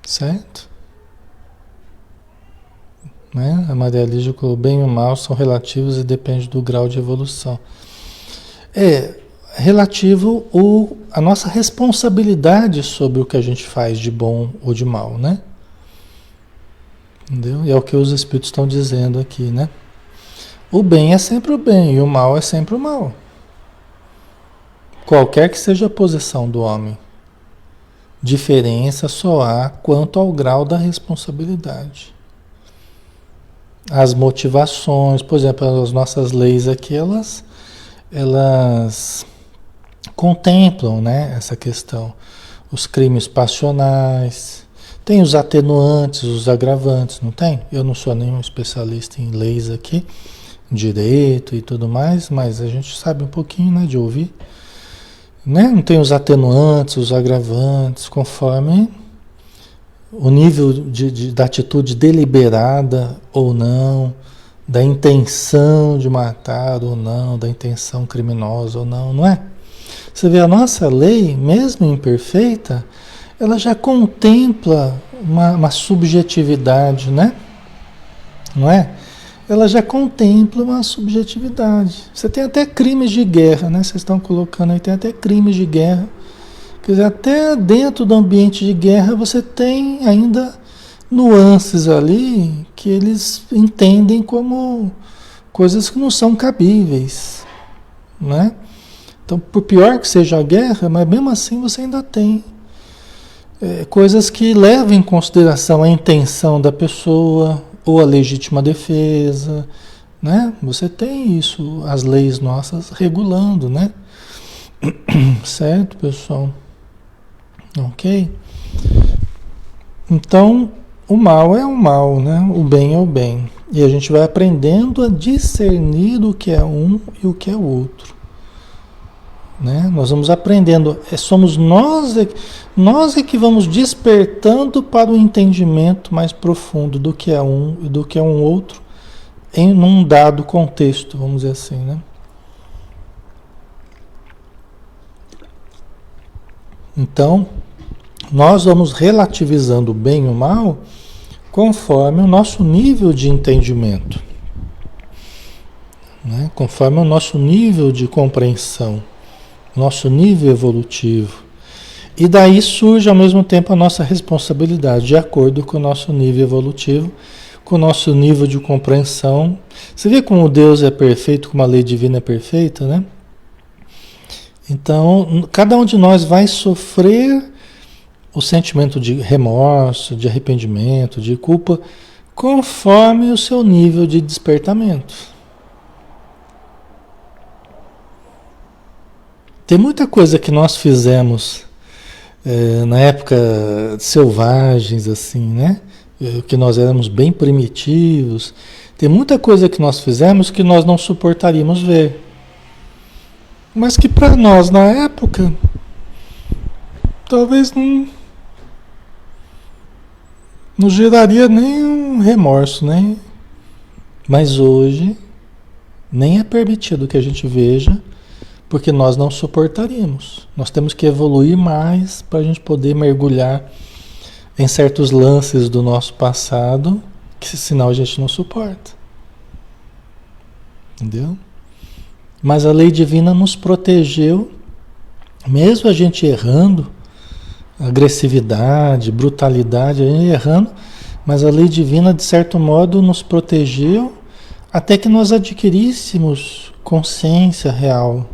Certo? né? A Maria Lígia colocou: o bem e o mal são relativos e depende do grau de evolução. É relativo a nossa responsabilidade sobre o que a gente faz de bom ou de mal, né? Entendeu? E é o que os espíritos estão dizendo aqui, né? O bem é sempre o bem e o mal é sempre o mal. Qualquer que seja a posição do homem. Diferença só há quanto ao grau da responsabilidade. As motivações, por exemplo, as nossas leis aqui, elas contemplam, né, essa questão. Os crimes passionais, tem os atenuantes, os agravantes, não tem? Eu não sou nenhum especialista em leis aqui, direito e tudo mais, mas a gente sabe um pouquinho, né, de ouvir. Né? Não tem os atenuantes, os agravantes, conforme o nível da atitude deliberada ou não, da intenção de matar ou não, da intenção criminosa ou não, não é? Você vê, a nossa lei, mesmo imperfeita, ela já contempla uma subjetividade, né? Não é? Ela já contempla uma subjetividade. Você tem até crimes de guerra, né? Vocês estão colocando aí, tem até crimes de guerra. Quer dizer, até dentro do ambiente de guerra você tem ainda nuances ali que eles entendem como coisas que não são cabíveis, né? Então, por pior que seja a guerra, mas mesmo assim você ainda tem coisas que levam em consideração a intenção da pessoa ou a legítima defesa, né? Você tem isso, as leis nossas regulando, né? Certo, pessoal? Ok? Então, o mal é o mal, né? O bem é o bem. E a gente vai aprendendo a discernir o que é um e o que é o outro. Né? Nós vamos aprendendo, somos nós que vamos despertando para o entendimento mais profundo do que é um e do que é um outro em um dado contexto, vamos dizer assim, né? Então, nós vamos relativizando o bem e o mal conforme o nosso nível de entendimento, né? Conforme o nosso nível de compreensão, nosso nível evolutivo. E daí surge ao mesmo tempo a nossa responsabilidade, de acordo com o nosso nível evolutivo, com o nosso nível de compreensão. Você vê como Deus é perfeito, como a lei divina é perfeita, né? Então, cada um de nós vai sofrer o sentimento de remorso, de arrependimento, de culpa, conforme o seu nível de despertamento. Tem muita coisa que nós fizemos na época selvagens, assim, né? Que nós éramos bem primitivos. Tem muita coisa que nós fizemos que nós não suportaríamos ver. Mas que para nós, na época, talvez não geraria nenhum remorso, né? Mas hoje, nem é permitido que a gente veja, porque nós não suportaríamos. Nós temos que evoluir mais para a gente poder mergulhar em certos lances do nosso passado, que senão a gente não suporta. Entendeu? Mas a lei divina nos protegeu, mesmo a gente errando, agressividade, brutalidade, a gente errando, mas a lei divina, de certo modo, nos protegeu até que nós adquiríssemos consciência real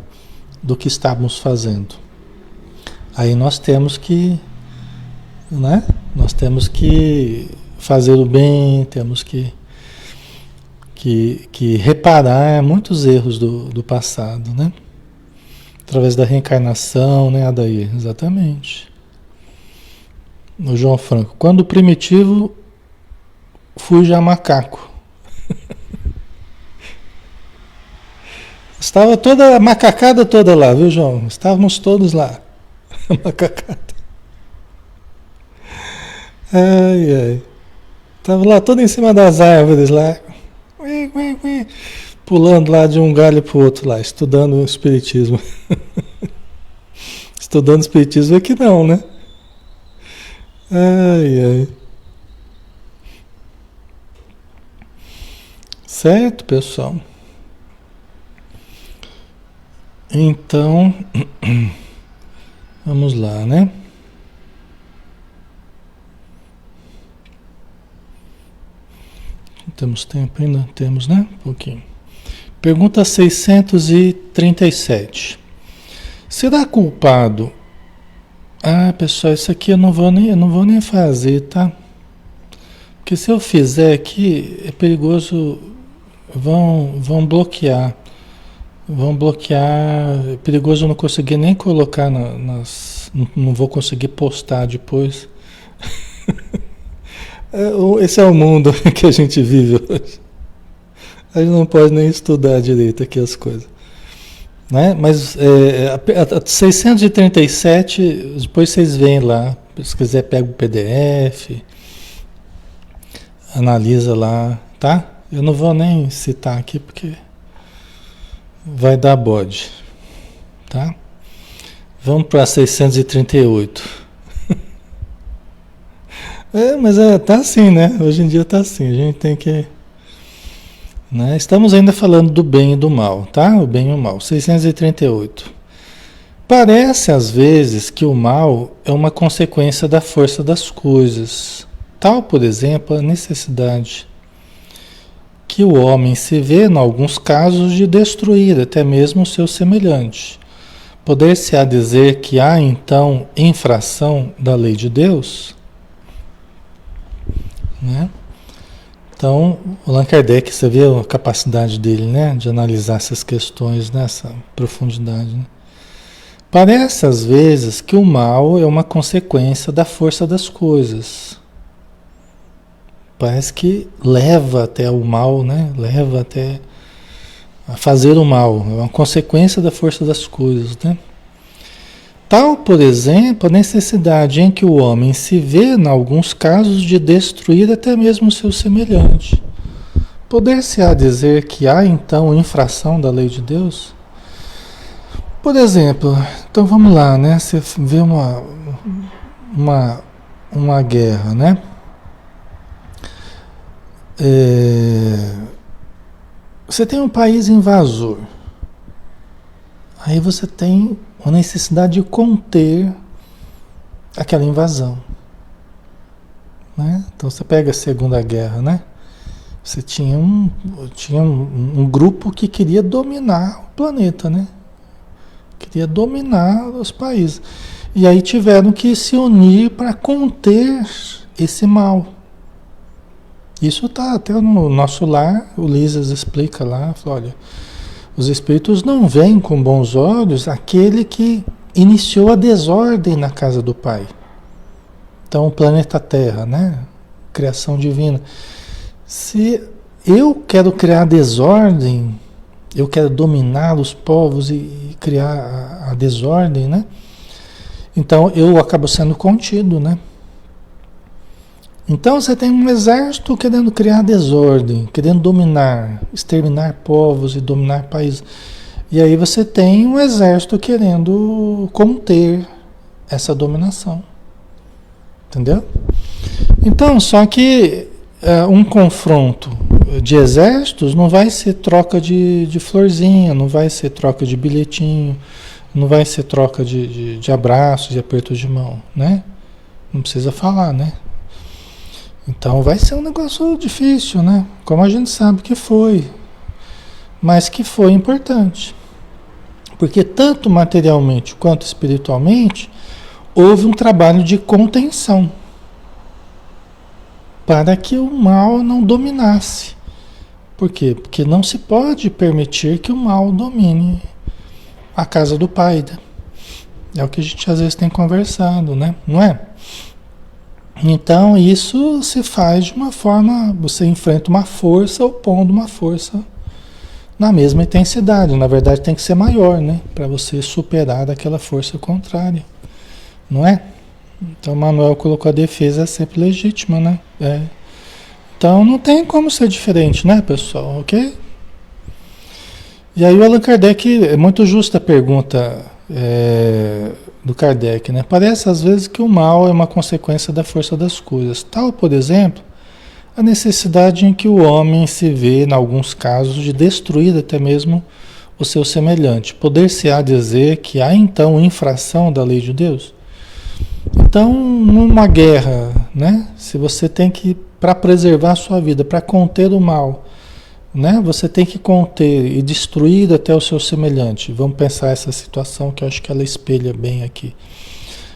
do que estávamos fazendo. Aí nós temos que, né? Nós temos que fazer o bem, temos que reparar muitos erros do passado, né? Através da reencarnação, né, Adair? Exatamente. O João Franco, quando o primitivo fuja a macaco. Estava toda a macacada toda lá, viu, João? Estávamos todos lá. Macacada. Ai, ai. Estava lá todo em cima das árvores lá. Pulando lá de um galho para o outro lá, estudando o espiritismo. Estudando o espiritismo é que não, né? Ai, ai. Certo, pessoal? Então, vamos lá, né? Temos tempo ainda? Temos, né? Um pouquinho. Pergunta 637. Será culpado? Ah, pessoal, isso aqui eu não vou nem fazer, tá? Porque se eu fizer aqui, é perigoso, vão bloquear. Vão bloquear, é perigoso eu não conseguir nem colocar não vou conseguir postar depois. Esse é o mundo que a gente vive hoje. A gente não pode nem estudar direito aqui as coisas. Né? Mas a 637, depois vocês veem lá. Se quiser, pega o PDF, analisa lá, tá? Eu não vou nem citar aqui porque vai dar bode, tá? Vamos para 638. Mas tá assim, né? Hoje em dia tá assim, a gente tem que... Né? Estamos ainda falando do bem e do mal, tá? O bem e o mal. 638. Parece às vezes que o mal é uma consequência da força das coisas. Tal, por exemplo, a necessidade que o homem se vê, em alguns casos, de destruir até mesmo o seu semelhante. Poder-se-á dizer que há, então, infração da lei de Deus? Né? Então, o Allan Kardec, você vê a capacidade dele, né, de analisar essas questões nessa profundidade. Né? Parece, às vezes, que o mal é uma consequência da força das coisas. Parece que leva até o mal, né? Leva até a fazer o mal. É uma consequência da força das coisas, né? Tal, por exemplo, a necessidade em que o homem se vê, em alguns casos, de destruir até mesmo o seu semelhante. Poder-se-á dizer que há, então, infração da lei de Deus? Por exemplo, então vamos lá, né? Você vê uma guerra, né? Você tem um país invasor. Aí você tem a necessidade de conter aquela invasão. Né? Então você pega a Segunda Guerra, né? Você tinha um grupo que queria dominar o planeta, né? Queria dominar os países. E aí tiveram que se unir para conter esse mal. Isso está até no nosso lar, o Lisas explica lá, fala, olha, os espíritos não veem com bons olhos aquele que iniciou a desordem na casa do Pai. Então, o planeta Terra, né? Criação divina. Se eu quero criar desordem, eu quero dominar os povos e criar a desordem, né? Então, eu acabo sendo contido, né? Então você tem um exército querendo criar desordem, querendo dominar, exterminar povos e dominar países. E aí você tem um exército querendo conter essa dominação. Entendeu? Então, só que um confronto de exércitos não vai ser troca de florzinha, não vai ser troca de bilhetinho, não vai ser troca de abraços e apertos de mão, né? Não precisa falar, né? Então vai ser um negócio difícil, né? Como a gente sabe que foi, mas que foi importante. Porque tanto materialmente quanto espiritualmente, houve um trabalho de contenção para que o mal não dominasse. Por quê? Porque não se pode permitir que o mal domine a casa do Pai. Né? É o que a gente às vezes tem conversado, né? Não é? Então isso se faz de uma forma, você enfrenta uma força opondo uma força na mesma intensidade. Na verdade tem que ser maior, né? Para você superar aquela força contrária, não é? Então Manuel colocou a defesa sempre legítima, né? Então não tem como ser diferente, né, pessoal? Ok? E aí o Allan Kardec, é muito justa a pergunta do Kardec, né? Parece às vezes que o mal é uma consequência da força das coisas. Tal, por exemplo, A necessidade em que o homem se vê, em alguns casos, de destruir até mesmo o seu semelhante. Poder-se-á dizer que há então infração da lei de Deus? Então, numa guerra, né? Se você tem que, para preservar a sua vida, para conter o mal, né? Você tem que conter e destruir até o seu semelhante. Vamos pensar essa situação que eu acho que ela espelha bem aqui.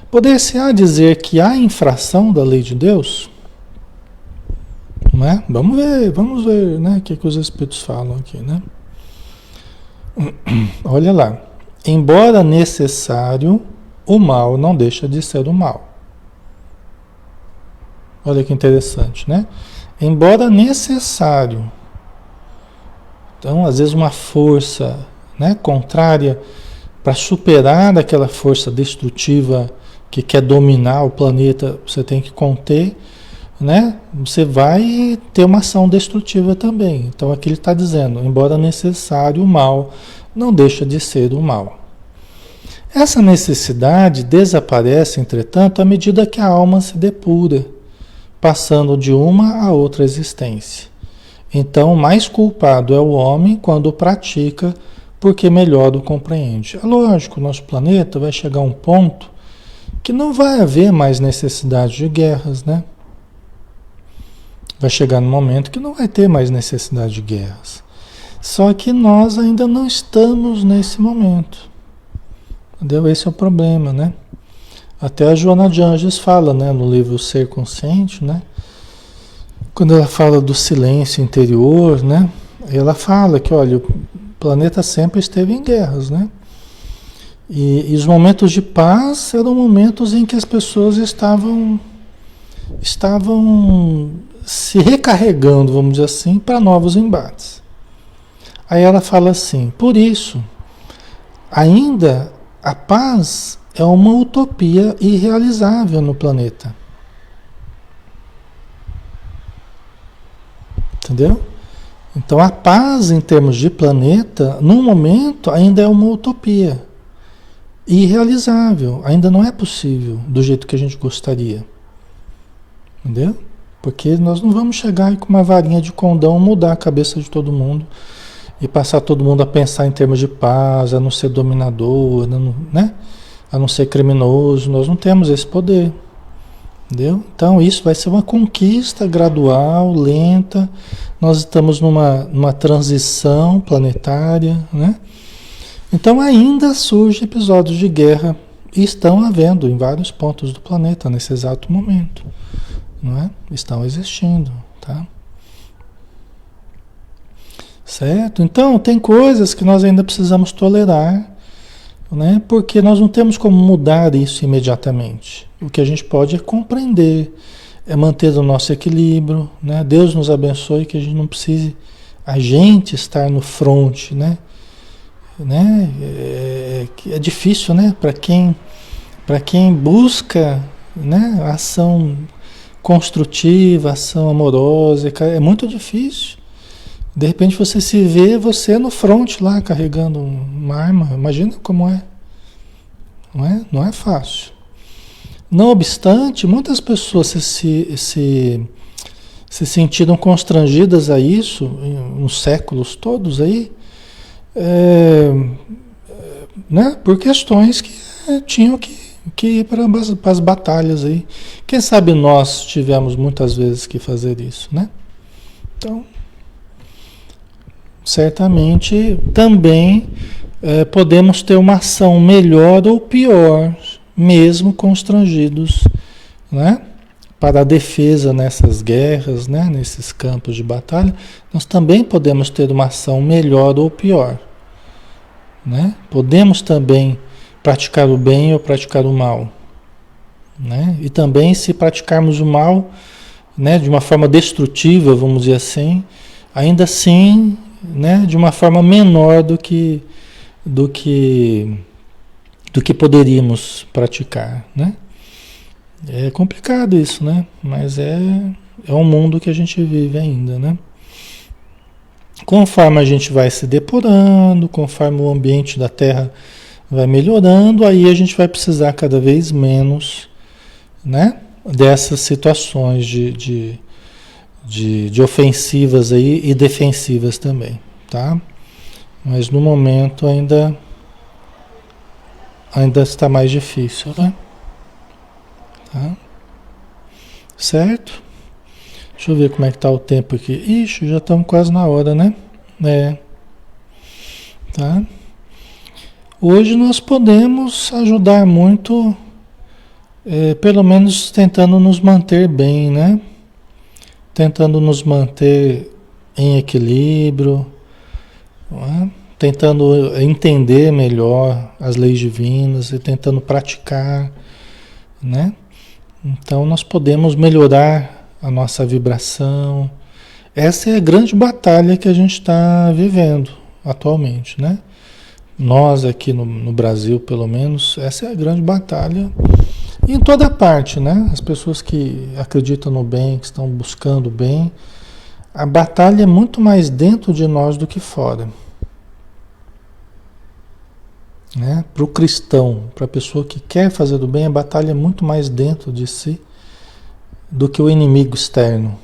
Poder-se-á dizer que há infração da lei de Deus? Não é? Vamos ver, né? O que os Espíritos falam aqui, né? Olha lá. Embora necessário, o mal não deixa de ser o mal. Olha que interessante, né? Embora necessário. Então, às vezes uma força, né, contrária para superar aquela força destrutiva que quer dominar o planeta, você tem que conter, né? Você vai ter uma ação destrutiva também. Então aqui ele está dizendo, embora necessário, o mal não deixa de ser o mal. Essa necessidade desaparece, entretanto, à medida que a alma se depura, passando de uma a outra existência. Então, mais culpado é o homem quando o pratica, porque melhor o compreende. É lógico, o nosso planeta vai chegar a um ponto que não vai haver mais necessidade de guerras, né? Vai chegar no momento que não vai ter mais necessidade de guerras. Só que nós ainda não estamos nesse momento. Entendeu? Esse é o problema, né? Até a Joana de Anjos fala, né, no livro Ser Consciente, né? Quando ela fala do silêncio interior, né? Ela fala que, olha, o planeta sempre esteve em guerras, né? E os momentos de paz eram momentos em que as pessoas estavam se recarregando, vamos dizer assim, para novos embates. Aí ela fala assim, por isso, ainda a paz é uma utopia irrealizável no planeta. Entendeu? Então a paz em termos de planeta, no momento, ainda é uma utopia irrealizável, ainda não é possível do jeito que a gente gostaria. Entendeu? Porque nós não vamos chegar aí com uma varinha de condão, mudar a cabeça de todo mundo e passar todo mundo a pensar em termos de paz, a não ser dominador, né? A não ser criminoso. Nós não temos esse poder. Entendeu? Então isso vai ser uma conquista gradual, lenta. Nós estamos numa transição planetária, né? Então ainda surgem episódios de guerra e estão havendo em vários pontos do planeta nesse exato momento, não é? Estão existindo, tá? Certo? Então tem coisas que nós ainda precisamos tolerar, né? Porque nós não temos como mudar isso imediatamente. O que a gente pode é compreender, é manter o nosso equilíbrio, né? Deus nos abençoe que a gente não precise a gente estar no front, né? É difícil, né? Para quem busca, né? Ação construtiva, ação amorosa, é muito difícil. De repente você se vê você no front lá carregando uma arma. Imagina como é. Não é? Não é fácil. Não obstante, muitas pessoas se sentiram constrangidas a isso, nos séculos todos aí, né? Por questões que tinham que ir para as batalhas aí. Quem sabe nós tivemos muitas vezes que fazer isso, né? Então, certamente também podemos ter uma ação melhor ou pior, mesmo constrangidos, né? Para a defesa nessas guerras, né? Nesses campos de batalha, nós também podemos ter uma ação melhor ou pior, né? Podemos também praticar o bem ou praticar o mal, né? E também se praticarmos o mal, né? De uma forma destrutiva, vamos dizer assim, ainda assim, né? De uma forma menor do que poderíamos praticar, né? É complicado isso, né? Mas é um mundo que a gente vive ainda, né? Conforme a gente vai se depurando, conforme o ambiente da Terra vai melhorando, aí a gente vai precisar cada vez menos, né? Dessas situações de ofensivas aí e defensivas também, tá? Mas no momento ainda está mais difícil, né? Tá? Certo? Deixa eu ver como é que tá o tempo aqui. Ixi, já estamos quase na hora, né? É. Tá? Hoje nós podemos ajudar muito, pelo menos tentando nos manter bem, né? Tentando nos manter em equilíbrio, não é? Tentando entender melhor as leis divinas e tentando praticar, né? Então nós podemos melhorar a nossa vibração. Essa é a grande batalha que a gente está vivendo atualmente, né? Nós aqui no Brasil, pelo menos, essa é a grande batalha. E em toda parte, né? As pessoas que acreditam no bem, que estão buscando o bem, a batalha é muito mais dentro de nós do que fora. Né? Para o cristão, para a pessoa que quer fazer do bem, a batalha é muito mais dentro de si do que o inimigo externo.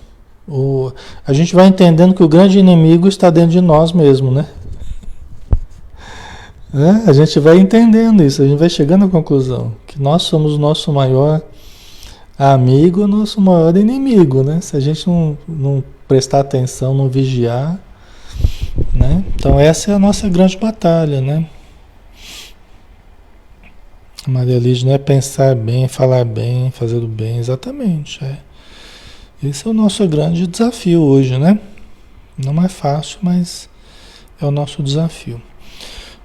A gente vai entendendo que o grande inimigo está dentro de nós mesmos, né? A gente vai entendendo isso, a gente vai chegando à conclusão que nós somos o nosso maior amigo, o nosso maior inimigo, né? Se a gente não prestar atenção, não vigiar, né? Então essa é a nossa grande batalha, né? A Maria Lígia, não é pensar bem, falar bem, fazer o bem, exatamente. Esse é o nosso grande desafio hoje, né? Não é fácil, mas é o nosso desafio.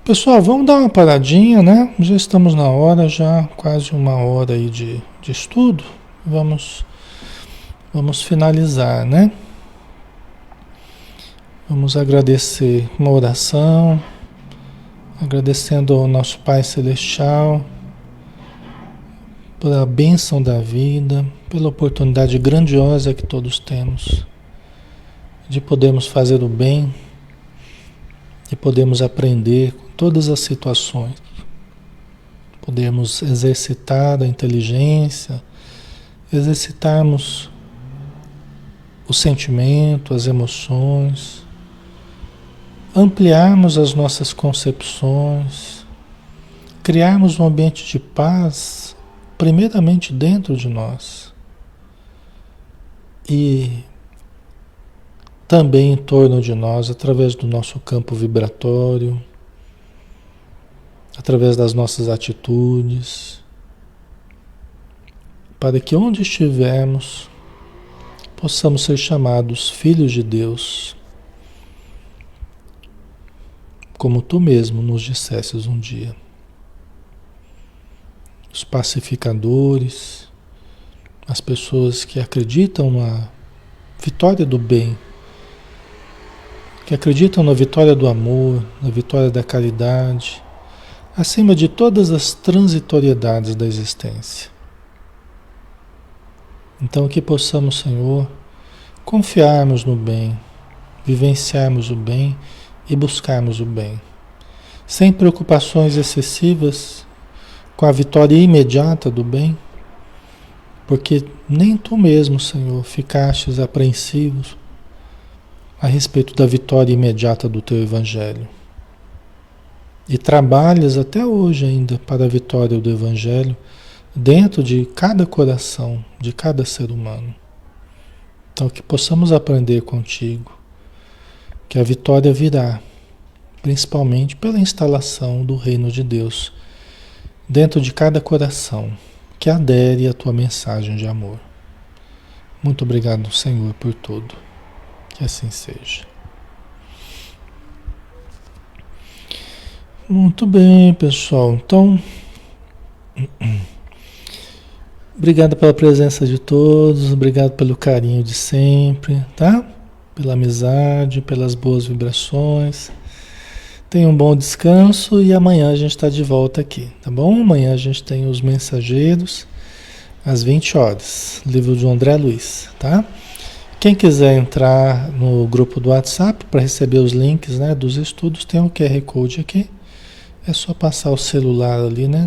Pessoal, vamos dar uma paradinha, né? Já estamos na hora, já quase uma hora aí de estudo. Vamos finalizar, né? Vamos agradecer uma oração, agradecendo ao nosso Pai Celestial pela bênção da vida, pela oportunidade grandiosa que todos temos de podermos fazer o bem, de podermos aprender com todas as situações, podermos exercitar a inteligência, exercitarmos o sentimento, as emoções, ampliarmos as nossas concepções, criarmos um ambiente de paz, primeiramente dentro de nós e também em torno de nós, através do nosso campo vibratório, através das nossas atitudes, para que onde estivermos possamos ser chamados filhos de Deus, como tu mesmo nos dissestes um dia. Os pacificadores, as pessoas que acreditam na vitória do bem, que acreditam na vitória do amor, na vitória da caridade, acima de todas as transitoriedades da existência. Então que possamos, Senhor, confiarmos no bem, vivenciarmos o bem e buscarmos o bem, sem preocupações excessivas, com a vitória imediata do bem, porque nem tu mesmo, Senhor, ficastes apreensivos a respeito da vitória imediata do teu Evangelho. E trabalhas até hoje ainda para a vitória do Evangelho dentro de cada coração, de cada ser humano. Então que possamos aprender contigo que a vitória virá, principalmente pela instalação do reino de Deus dentro de cada coração que adere à tua mensagem de amor. Muito obrigado, Senhor, por tudo. Que assim seja. Muito bem, pessoal. Então, obrigado pela presença de todos, obrigado pelo carinho de sempre, tá? Pela amizade, pelas boas vibrações. Tenha um bom descanso e amanhã a gente está de volta aqui, tá bom? Amanhã a gente tem os Mensageiros às 20 horas, livro de André Luiz, tá? Quem quiser entrar no grupo do WhatsApp para receber os links, né, dos estudos, tem o QR Code aqui. É só passar o celular ali, né,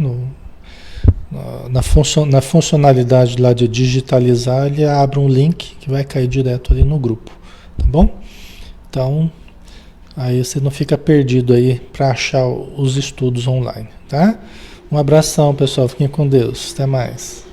na funcionalidade lá de digitalizar, ele abre um link que vai cair direto ali no grupo, tá bom? Então, aí você não fica perdido aí para achar os estudos online, tá? Um abração, pessoal. Fiquem com Deus. Até mais.